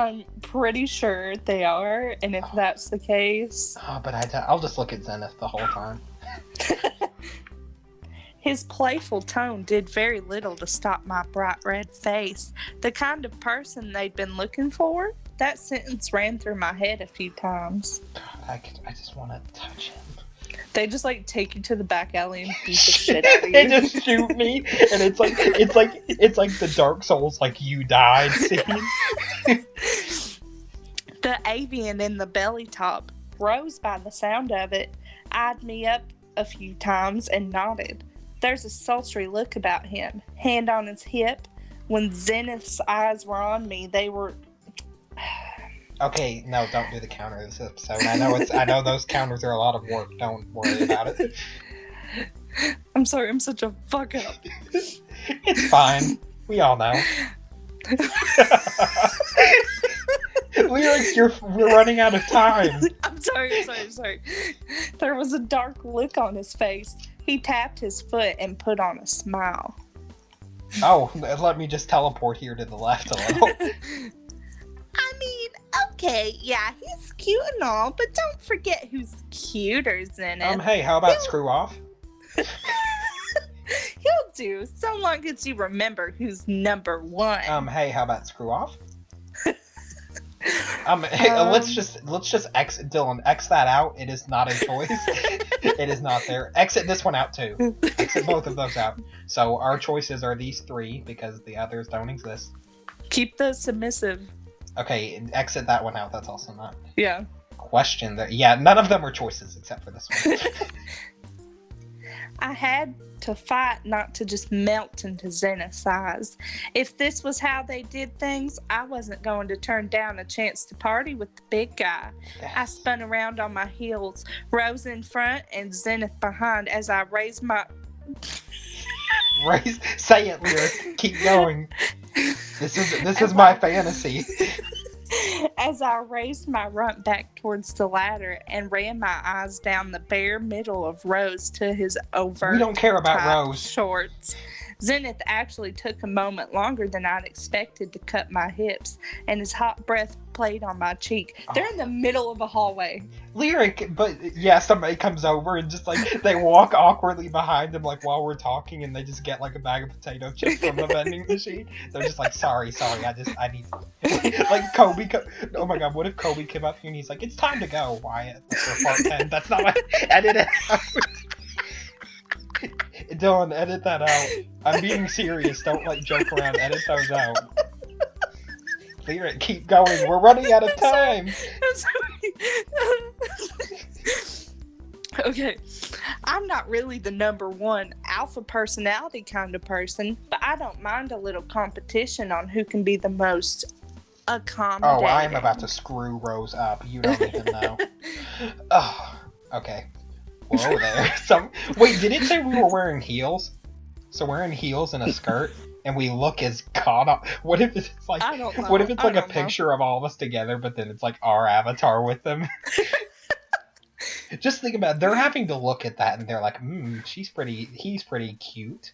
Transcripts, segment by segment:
I'm pretty sure they are, and if that's the case... but I'll just look at Zenith the whole time. His playful tone did very little to stop my bright red face. The kind of person they'd been looking for? That sentence ran through my head a few times. I just want to touch him. They just take you to the back alley and beat the shit out of you. They just shoot me, and it's like the Dark Souls you died scene. The avian in the belly top rose by the sound of it, eyed me up a few times and nodded. There's a sultry look about him, hand on his hip. When Zenith's eyes were on me, they were... Okay, no, don't do the counter this episode. I know those counters are a lot of work. Don't worry about it. I'm sorry, I'm such a fuck up. It's fine. We all know. Lyrics, we're running out of time. I'm sorry. There was a dark look on his face. He tapped his foot and put on a smile. Oh, let me just teleport here to the left a little. I mean, okay, yeah, he's cute and all, but don't forget who's cuter than it. Hey, how about screw off? He'll do, so long as you remember who's number one. Hey, how about screw off? Hey, let's just exit Dylan. X that out. It is not a choice. It is not there. Exit this one out too. Exit both of those out. So our choices are these three because the others don't exist. Keep the submissive. Okay, exit that one out. That's also not. Yeah. Question that. Yeah, none of them are choices except for this one. I had to fight not to just melt into Zenith's eyes. If this was how they did things, I wasn't going to turn down a chance to party with the big guy. Yes. I spun around on my heels, Rose in front and Zenith behind as I raised my... Say it, Lyric. Keep going. This is my fantasy. As I raised my rump back towards the ladder and ran my eyes down the bare middle of Rose to his overt we don't care about Rose shorts. Zenith actually took a moment longer than I'd expected to cut my hips, and his hot breath played on my cheek. They're in the middle of a hallway. Lyric, but yeah, somebody comes over and just they walk awkwardly behind him while we're talking, and they just get a bag of potato chips from the vending machine. They're just sorry, I need Kobe. Oh my god, what if Kobe came up here and he's like, it's time to go, Wyatt, for part 10. That's not my edit it out. Dylan, edit that out. I'm being serious. Don't joke around. Edit those out. Lyric, keep going. We're running out of time. I'm sorry. Okay. I'm not really the number one alpha personality kind of person, but I don't mind a little competition on who can be the most accommodating. Oh, I'm about to screw Rose up. You don't even know. Oh, okay. Whoa there. Wait, did it say we were wearing heels? So wearing heels and a skirt, and we look as caught up. What if it's I don't know. What if it's a picture of all of us together, but then it's our avatar with them? Just think about it. They're having to look at that, and they're like, he's pretty cute.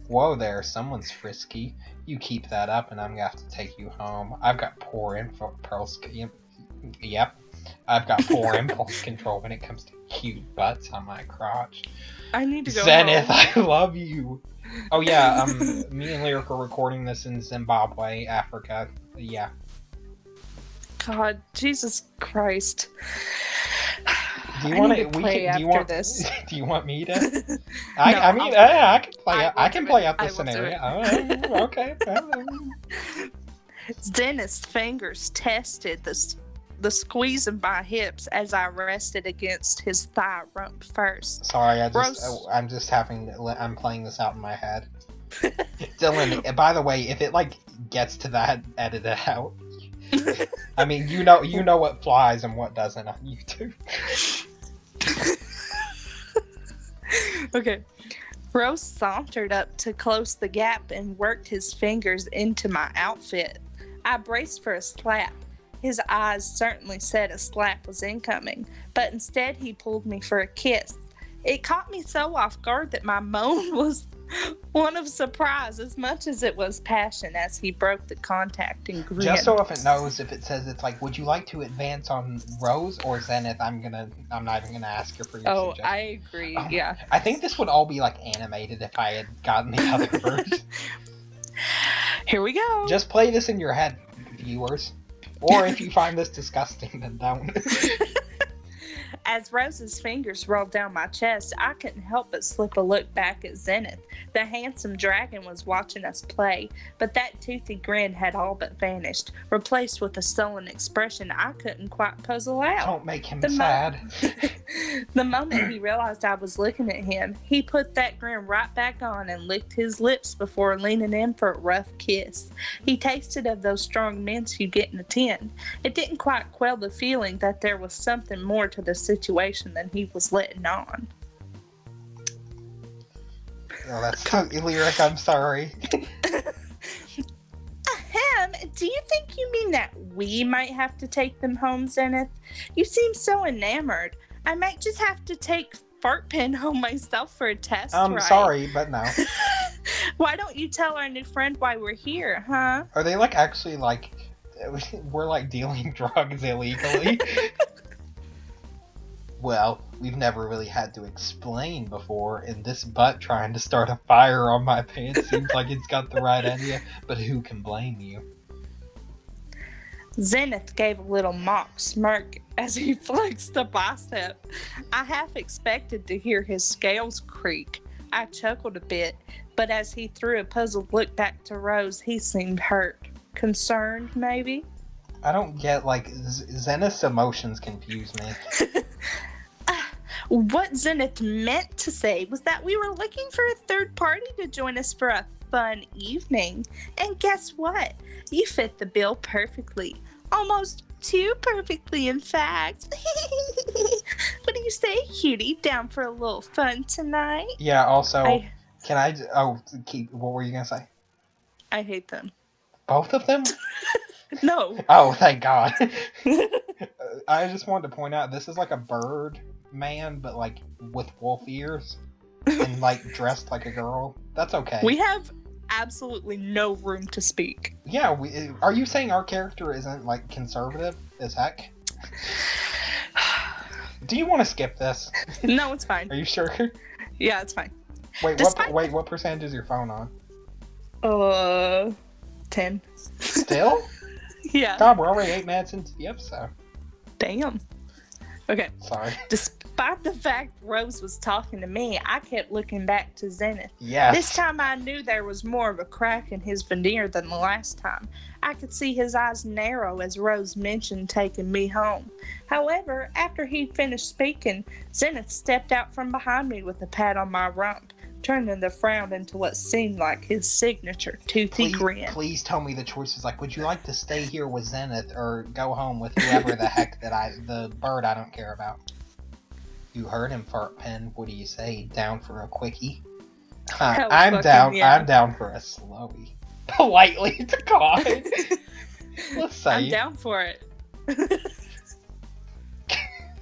Whoa there, someone's frisky. You keep that up, and I'm gonna have to take you home. I've got poor impulse. Yep. I've got poor impulse control when it comes to cute butts on my crotch. I need to go Zenith, home. I love you. Oh yeah, me and Lyric are recording this in Zimbabwe, Africa. Yeah. God, Jesus Christ. Do you want to play after this? Do you want me to? No, I can play. I can play out the scenario. Okay. Zenith's fingers tested the squeeze of my hips as I rested against his thigh rump first. Sorry, I'm playing this out in my head. Dylan, by the way, if it gets to that, edit it out. I mean, you know what flies and what doesn't on YouTube. Okay. Rose sauntered up to close the gap and worked his fingers into my outfit. I braced for a slap. His eyes certainly said a slap was incoming, but instead he pulled me for a kiss. It caught me so off guard that my moan was One of surprise as much as it was passion as he broke the contact and grinned. Just so if it knows, if it says it's like, would you like to advance on Rose or Zenith? I'm not even gonna ask her for your suggestion. I agree. Yeah. I think this would all be like animated if I had gotten the other version. Here we go. Just play this in your head, viewers. Or if you find this disgusting, then don't. As Rose's fingers rolled down my chest, I couldn't help but slip a look back at Zenith. The handsome dragon was watching us play, but that toothy grin had all but vanished, replaced with a sullen expression I couldn't quite puzzle out. Don't make him sad. The moment he realized I was looking at him, he put that grin right back on and licked his lips before leaning in for a rough kiss. He tasted of those strong mints you get in a tin. It didn't quite quell the feeling that there was something more to the situation than he was letting on. Oh, that's so lyric, I'm sorry. Ahem, do you think you mean that we might have to take them home, Zenith? You seem so enamored. I might just have to take Fart Pen home myself for a test, right? Sorry, but no. Why don't you tell our new friend why we're here, huh? Are they like actually like, we're like dealing drugs illegally? Well, we've never really had to explain before, and this butt trying to start a fire on my pants seems like it's got the right idea, but who can blame you? Zenith gave a little mock smirk as he flexed a bicep. I half expected to hear his scales creak. I chuckled a bit, but as he threw a puzzled look back to Rose, he seemed hurt. Concerned, maybe? I don't get, like, Zenith's emotions confuse me. What Zenith meant to say was that we were looking for a third party to join us for a fun evening. And guess what? You fit the bill perfectly. Almost too perfectly, in fact. What do you say, cutie? Down for a little fun tonight? Yeah, also, what were you gonna say? I hate them. Both of them? No. Oh, thank God. I just wanted to point out, this is like a bird man, but like with wolf ears and like dressed like a girl. That's okay. We have absolutely no room to speak. Yeah, are you saying our character isn't like conservative as heck? Do you want to skip this? No, it's fine. Are you sure? Yeah, it's fine. Wait, what percentage is your phone on? 10. Still? Yeah. God, we're already 8 minutes into the episode. Damn. Okay. Sorry. Despite the fact Rose was talking to me, I kept looking back to Zenith. Yes. This time I knew there was more of a crack in his veneer than the last time. I could see his eyes narrow as Rose mentioned taking me home. However, after he'd finished speaking, Zenith stepped out from behind me with a pat on my rump, turning the frown into what seemed like his signature toothy grin. Please tell me the choice is like, would you like to stay here with Zenith or go home with whoever the heck the bird I don't care about? You heard him, Fart Pen. What do you say? Down for a quickie? I'm down. Yeah. I'm down for a slowie. Politely decline. Let's say I'm down for it.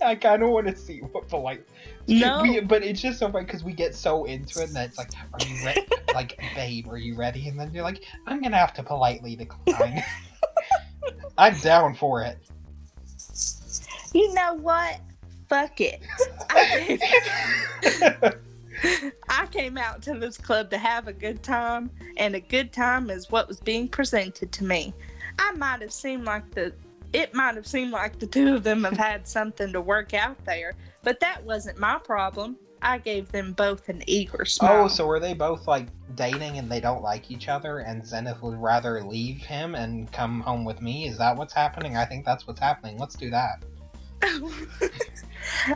I kind of want to see what polite. No, but it's just so funny because we get so into it, and it's like, "Are you ready?" Like, babe, are you ready? And then you're like, "I'm gonna have to politely decline." I'm down for it. You know what? Fuck it. I came out to this club to have a good time, and a good time is what was being presented to me. It might have seemed like the two of them have had something to work out there, but that wasn't my problem. I gave them both an eager smile. Oh, so are they both like dating and they don't like each other, and Zenith would rather leave him and come home with me? Is that what's happening? I think that's what's happening. Let's do that.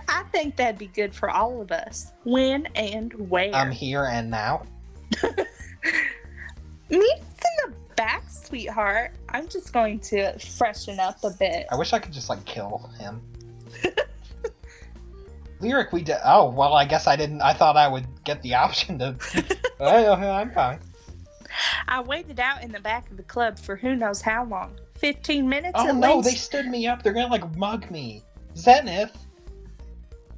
I think that'd be good for all of us. When and where? I'm here and now. Meet us in the back, sweetheart. I'm just going to freshen up a bit. I wish I could just like kill him. Lyric, we did. Oh, well, I guess I didn't. I thought I would get the option to. I'm fine. I waited out in the back of the club for who knows how long. 15 minutes at least. Oh no, they stood me up. They're gonna like mug me. Zenith.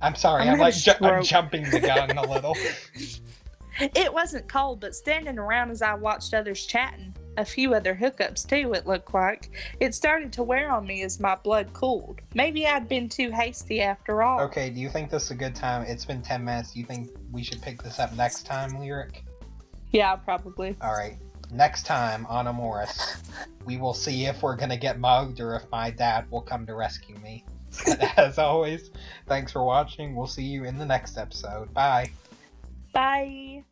I'm sorry. I'm jumping the gun a little. It wasn't cold, but standing around as I watched others chatting, a few other hookups too, it looked like, it started to wear on me as my blood cooled. Maybe I'd been too hasty after all. Okay, do you think this is a good time? It's been 10 minutes. Do you think we should pick this up next time, Lyric? Yeah, probably. Alright, next time on Amorous, we will see if we're gonna get mugged or if my dad will come to rescue me. As always, thanks for watching. We'll see you in the next episode. Bye. Bye.